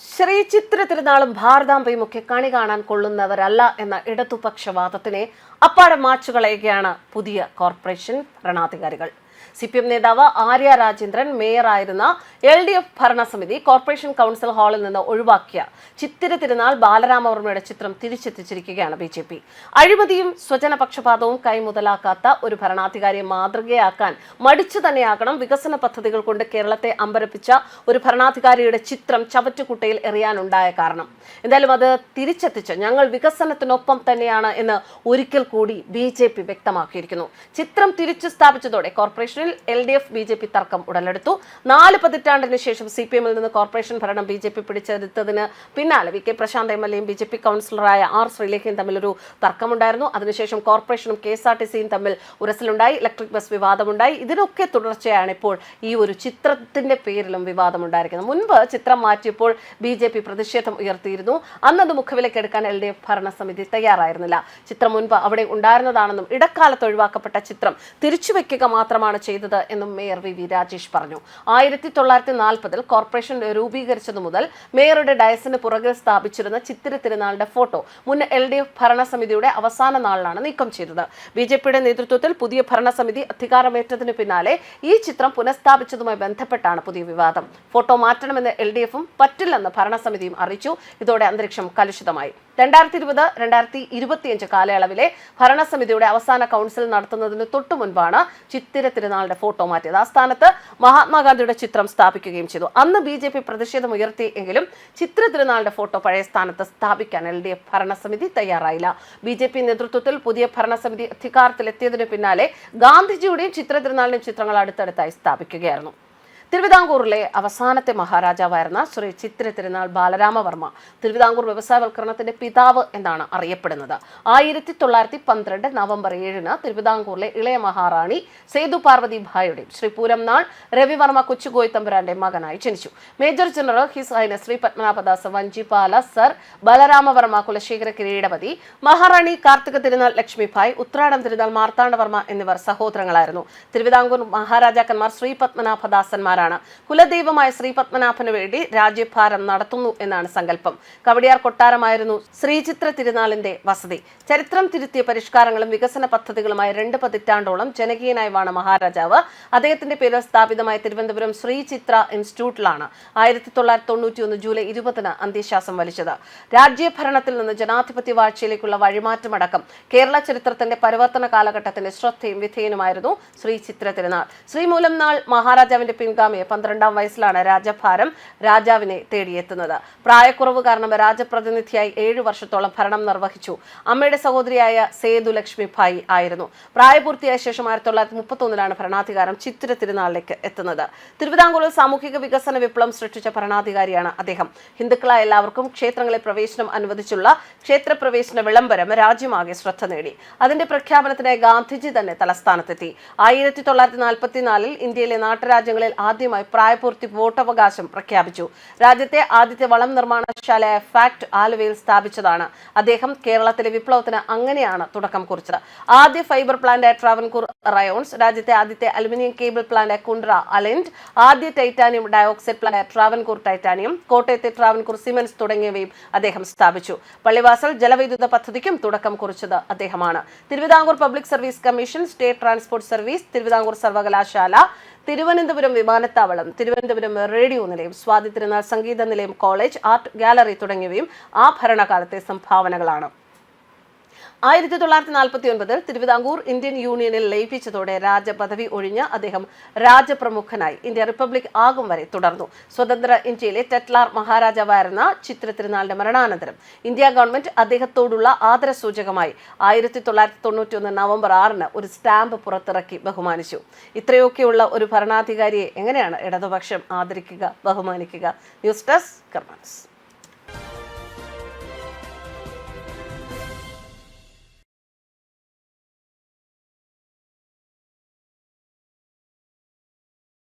ശ്രീ ചിത്ര തിരുനാളും ഭാരതാംബയും ഒക്കെ കണി കാണാൻ കൊള്ളുന്നവരല്ല എന്ന ഇടതുപക്ഷവാദത്തിനെ അപ്പാടെ മാച്ചുകളയുകയാണ് പുതിയ കോർപ്പറേഷൻ ഭരണാധികാരികൾ. CPM നേതാവ് ആര്യ രാജേന്ദ്രൻ മേയറായിരുന്ന LDF ഭരണസമിതി കോർപ്പറേഷൻ കൗൺസിൽ ഹാളിൽ നിന്ന് ഒഴിവാക്കിയ ചിത്തിര തിരുനാൾ ബാലരാമവർമ്മയുടെ ചിത്രം തിരിച്ചെത്തിച്ചിരിക്കുകയാണ് BJP. അഴിമതിയും സ്വജനപക്ഷപാതവും കൈമുതലാക്കാത്ത ഒരു ഭരണാധികാരിയെ മാതൃകയാക്കാൻ മടിച്ചു തന്നെയാകണം വികസന പദ്ധതികൾ കൊണ്ട് കേരളത്തെ അമ്പരപ്പിച്ച ഒരു ഭരണാധികാരിയുടെ ചിത്രം ചവറ്റുകുട്ടയിൽ എറിയാനുണ്ടായ കാരണം. എന്തായാലും അത് തിരിച്ചെത്തിച്ച് ഞങ്ങൾ വികസനത്തിനൊപ്പം തന്നെയാണ് എന്ന് ഒരിക്കൽ കൂടി BJP വ്യക്തമാക്കിയിരിക്കുന്നു. ചിത്രം തിരിച്ചു സ്ഥാപിച്ചതോടെ കോർപ്പറേഷനിൽ LDF BJP തർക്കം ഉടലെടുത്തു. 4 പതിറ്റാണ്ടിന് ശേഷം CPM-ൽ നിന്ന് കോർപ്പറേഷൻ ഭരണം BJP പിടിച്ചെടുത്തതിന് പിന്നാലെ VK പ്രശാന്ത് MLA-യും BJP കൗൺസിലറായ R ശ്രീലേഖയും തമ്മിലൊരു തർക്കമുണ്ടായിരുന്നു. അതിനുശേഷം കോർപ്പറേഷനും KSRTC-യും തമ്മിൽ ഉരസലുണ്ടായി, ഇലക്ട്രിക് ബസ് വിവാദമുണ്ടായി. ഇതിനൊക്കെ തുടർച്ചയാണ് ഇപ്പോൾ ഈ ഒരു ചിത്രത്തിന്റെ പേരിലും വിവാദമുണ്ടായിരിക്കുന്നത്. മുൻപ് ചിത്രം മാറ്റിയപ്പോൾ BJP പ്രതിഷേധം ഉയർത്തിയിരുന്നു. അന്നത് മുഖവിലക്കെടുക്കാൻ LDF ഭരണസമിതി തയ്യാറായിരുന്നില്ല. ചിത്രം മുൻപ് അവിടെ ഉണ്ടായിരുന്നതാണെന്നും ഇടക്കാലത്ത് ഒഴിവാക്കപ്പെട്ട ചിത്രം തിരിച്ചുവെക്കുക മാത്രമാണ് ചെയ്തത് എന്നും മേയർ VV രാജേഷ് പറഞ്ഞു. 1940-ൽ കോർപ്പറേഷൻ രൂപീകരിച്ചതു മുതൽ മേയറുടെ ഡയസിന് പുറകിൽ സ്ഥാപിച്ചിരുന്ന ചിത്തിര തിരുനാളിന്റെ ഫോട്ടോ മുൻ LDF ഭരണസമിതിയുടെ അവസാന നാളിലാണ് നീക്കം ചെയ്തത്. BJP-യുടെ നേതൃത്വത്തിൽ പുതിയ ഭരണസമിതി അധികാരമേറ്റതിനു പിന്നാലെ ഈ ചിത്രം പുനഃസ്ഥാപിച്ചതുമായി ബന്ധപ്പെട്ടാണ് പുതിയ വിവാദം. ഫോട്ടോ മാറ്റണമെന്ന് LDF-ഉം പറ്റില്ലെന്ന് ഭരണസമിതിയും അറിയിച്ചു. ഇതോടെ അന്തരീക്ഷം കലുഷിതമായി. 2020-2025 കാലയളവിലെ ഭരണസമിതിയുടെ അവസാന കൗൺസിൽ നടത്തുന്നതിന് തൊട്ടു മുൻപാണ് ചിത്തിര തിരുനാളിന്റെ ഫോട്ടോ മാറ്റിയത്. ആ സ്ഥാനത്ത് മഹാത്മാഗാന്ധിയുടെ ചിത്രം സ്ഥാപിക്കുകയും ചെയ്തു. അന്ന് BJP പ്രതിഷേധം ഉയർത്തിയെങ്കിലും ചിത്തിര തിരുനാളിന്റെ ഫോട്ടോ പഴയ സ്ഥാനത്ത് സ്ഥാപിക്കാൻ LDF ഭരണസമിതി തയ്യാറായില്ല. BJP നേതൃത്വത്തിൽ പുതിയ ഭരണസമിതി അധികാരത്തിലെത്തിയതിനു പിന്നാലെ ഗാന്ധിജിയുടെയും ചിത്തിര തിരുനാളിന്റെയും ചിത്രങ്ങൾ അടുത്തടുത്തായി സ്ഥാപിക്കുകയായിരുന്നു. തിരുവിതാംകൂറിലെ അവസാനത്തെ മഹാരാജാവായിരുന്ന ശ്രീ ചിത്തിര തിരുനാൾ ബാലരാമവർമ്മ തിരുവിതാംകൂർ വ്യവസായവൽക്കരണത്തിന്റെ പിതാവ് എന്നാണ് അറിയപ്പെടുന്നത്. 1912 നവംബർ 7-ന് തിരുവിതാംകൂറിലെ ഇളയ മഹാറാണി സേതു പാർവതി ഭായിയുടെയും ശ്രീ പൂരംനാൾ രവിവർമ്മ കൊച്ചുകോയി തമ്പുരാന്റെ മകനായി ജനിച്ചു. Major general his highness Shri Padmanabhadas Vanchipala sir Balaramavarma Kulasekhara Kireetapathi, Maharani Karthika Thirunal Lakshmibai, Uthradam തിരുനാൾ മാർത്താണ്ഡവർമ്മ എന്നിവർ സഹോദരങ്ങളായിരുന്നു. തിരുവിതാംകൂർ മഹാരാജാക്കന്മാർ ശ്രീ പത്മനാഭദാസന്മാർ കുലദൈവമായ ശ്രീ പത്മനാഭന് വേണ്ടി രാജ്യഭാരം നടത്തുന്നു എന്നാണ് സങ്കല്പം. കവടിയാർ കൊട്ടാരമായിരുന്നു ശ്രീചിത്ര തിരുനാളിന്റെ വസതി. ചരിത്രം തിരുത്തിയ പരിഷ്കാരങ്ങളും വികസന പദ്ധതികളുമായി 2 പതിറ്റാണ്ടോളം ജനകീയനായി വാണ മഹാരാജാവ് അദ്ദേഹത്തിന്റെ പേരിൽ സ്ഥാപിതമായ തിരുവനന്തപുരം ശ്രീചിത്ര ഇൻസ്റ്റിറ്റ്യൂട്ടിലാണ് 1991 ജൂലൈ 20-ന് അന്ത്യശ്വാസം വലിച്ചത്. രാജ്യഭരണത്തിൽ നിന്ന് ജനാധിപത്യ വാഴ്ചയിലേക്കുള്ള വഴിമാറ്റമടക്കം കേരള ചരിത്രത്തിന്റെ പരിവർത്തന കാലഘട്ടത്തിന്റെ ശ്രദ്ധയും വിധേയനുമായിരുന്നു ശ്രീചിത്ര തിരുനാൾ. ശ്രീമൂലംനാൾ മഹാരാജാവിന്റെ പിൻഗാമി 12-ാം വയസ്സിലാണ് രാജഭാരം രാജാവിനെ തേടിയെത്തുന്നത്. പ്രായക്കുറവ് കാരണം രാജപ്രതിനിധിയായി 7 വർഷത്തോളം ഭരണം നിർവഹിച്ചു. അമ്മയുടെ സഹോദരിയായ സേതു ലക്ഷ്മിഭായി ആയിരുന്നു. പ്രായപൂർത്തിയായ ശേഷം 1931-ലാണ് ഭരണാധികാരം ചിത്തിര തിരുനാളിലേക്ക് എത്തുന്നത്. തിരുവിതാംകൂറിൽ സാമൂഹിക വികസന വിപ്ലവം സൃഷ്ടിച്ച ഭരണാധികാരിയാണ് അദ്ദേഹം. ഹിന്ദുക്കളായ എല്ലാവർക്കും ക്ഷേത്രങ്ങളിൽ പ്രവേശനം അനുവദിച്ചുള്ള ക്ഷേത്രപ്രവേശന വിളംബരം രാജ്യമാകെ ശ്രദ്ധ നേടി. അതിന്റെ പ്രഖ്യാപനത്തിനായി ഗാന്ധിജി തന്നെ തലസ്ഥാനത്തെത്തി. 1944-ൽ ഇന്ത്യയിലെ നാട്ടുരാജ്യങ്ങളിൽ ആദ്യമായി പ്രായപൂർത്തി വോട്ടവകാശം പ്രഖ്യാപിച്ചു. രാജ്യത്തെ ആദ്യത്തെ വളം നിർമ്മാണശാലയായ ഫാക്ട് ആലുവയിൽ സ്ഥാപിച്ചതാണ് അദ്ദേഹം. കേരളത്തിലെ വിപ്ലവത്തിന് അങ്ങനെയാണ് തുടക്കം കുറിച്ചത്. ആദ്യ ഫൈബർ പ്ലാന്റായ ട്രാവൻകൂർ റയോൺസ്, രാജ്യത്തെ ആദ്യത്തെ അലുമിനിയം കേബിൾ പ്ലാന്റായ കുണ്ട്ര അലൻഡ്, ആദ്യ ടൈറ്റാനിയം ഡയോക്സൈഡ് പ്ലാന്റായ ട്രാവൻകൂർ ടൈറ്റാനിയം, കോട്ടയത്തെ ട്രാവൻകൂർ സിമന്റ്സ് തുടങ്ങിയവയും അദ്ദേഹം സ്ഥാപിച്ചു. പള്ളിവാസൽ ജലവൈദ്യുത പദ്ധതിക്കും തുടക്കം കുറിച്ചത് അദ്ദേഹമാണ്. Thiruvithamkoor public service commission, state transport service, Thiruvithamkoor സർവകലാശാല, തിരുവനന്തപുരം വിമാനത്താവളം, തിരുവനന്തപുരം റേഡിയോ നിലയം, സ്വാതി തിരുനാൾ സംഗീത നിലയം, കോളേജ്, ആർട്ട് ഗാലറി തുടങ്ങിയവയും ആ ഭരണകാലത്തെ സംഭാവനകളാണ്. 1949-ൽ തിരുവിതാംകൂർ ഇന്ത്യൻ യൂണിയനിൽ ലയിപ്പിച്ചതോടെ രാജപദവി ഒഴിഞ്ഞ് അദ്ദേഹം രാജപ്രമുഖനായി ഇന്ത്യ റിപ്പബ്ലിക് ആകും വരെ തുടർന്നു. സ്വതന്ത്ര ഇന്ത്യയിലെ ടെറ്റ്ലാർ മഹാരാജാവായിരുന്ന ചിത്തിര തിരുനാളിന്റെ മരണാനന്തരം ഇന്ത്യ ഗവൺമെന്റ് അദ്ദേഹത്തോടുള്ള ആദരസൂചകമായി 1991 നവംബർ 6-ന് ഒരു സ്റ്റാമ്പ് പുറത്തിറക്കി ബഹുമാനിച്ചു. ഇത്രയൊക്കെയുള്ള ഒരു ഭരണാധികാരിയെ എങ്ങനെയാണ് ഇടതുപക്ഷം ആദരിക്കുക, ബഹുമാനിക്കുക? News desk കർമാൻസ്.